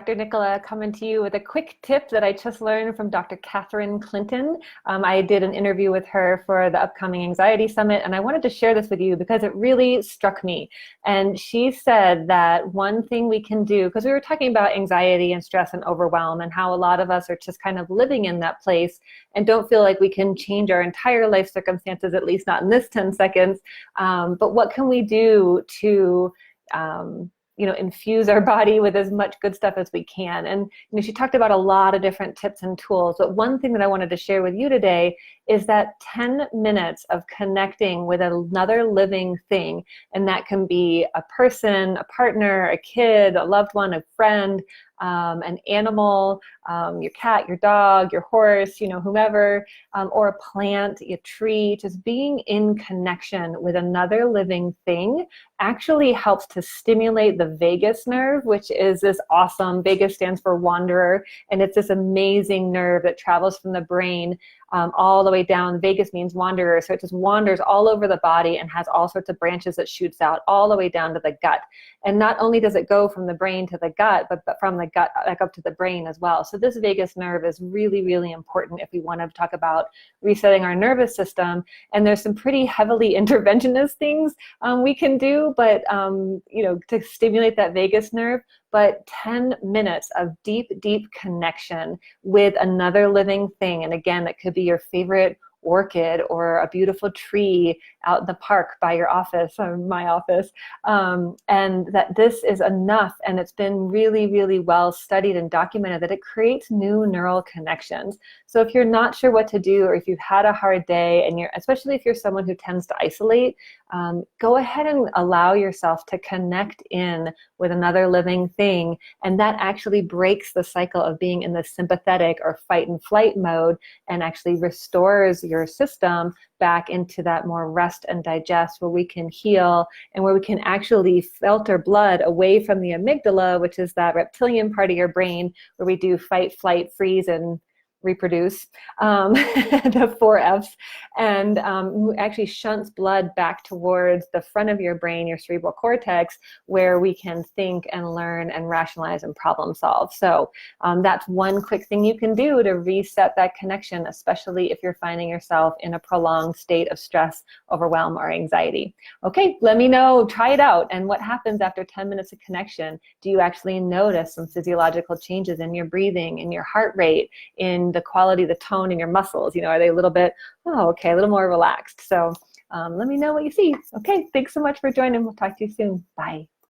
Dr. Nicola, coming to you with a quick tip that I just learned from Dr. Catherine Clinton. I did an interview with her for the upcoming Anxiety Summit, and I wanted to share this with you because it really struck me. And she said that one thing we can do, because we were talking about anxiety and stress and overwhelm and how a lot of us are just kind of living in that place and don't feel like we can change our entire life circumstances, at least not in this 10 seconds. But what can we do to infuse our body with as much good stuff as we can. And she talked about a lot of different tips and tools, but one thing that I wanted to share with you today is that 10 minutes of connecting with another living thing, and that can be a person, a partner, a kid, a loved one, a friend, an animal, your cat, your dog, your horse, whomever, or a plant, a tree, just being in connection with another living thing actually helps to stimulate the vagus nerve, which is this awesome, vagus stands for wanderer, and it's this amazing nerve that travels from the brain all the way down. Vagus means wanderer, so it just wanders all over the body and has all sorts of branches that shoots out all the way down to the gut. And not only does it go from the brain to the gut, but from the gut back up to the brain as well. So this vagus nerve is really, really important if we want to talk about resetting our nervous system. And there's some pretty heavily interventionist things we can do, but to stimulate that vagus nerve. But 10 minutes of deep, deep connection with another living thing. And again, that could be your favorite orchid or a beautiful tree out in the park by your office or my office, and that this is enough. And it's been really, really well studied and documented that it creates new neural connections. So if you're not sure what to do, or if you've had a hard day, and especially if you're someone who tends to isolate, go ahead and allow yourself to connect in with another living thing. And that actually breaks the cycle of being in the sympathetic or fight and flight mode, and actually restores your system back into that more rest and digest, where we can heal and where we can actually filter blood away from the amygdala, which is that reptilian part of your brain where we do fight, flight, freeze, and reproduce, the 4 Fs, and actually shunts blood back towards the front of your brain, your cerebral cortex, where we can think and learn and rationalize and problem solve. So that's one quick thing you can do to reset that connection, especially if you're finding yourself in a prolonged state of stress, overwhelm, or anxiety. Okay, let me know, try it out, and what happens after 10 minutes of connection. Do you actually notice some physiological changes in your breathing, in your heart rate, in the quality, the tone in your muscles? Are they a little bit, a little more relaxed? So let me know what you see. Okay, thanks so much for joining. We'll talk to you soon. Bye.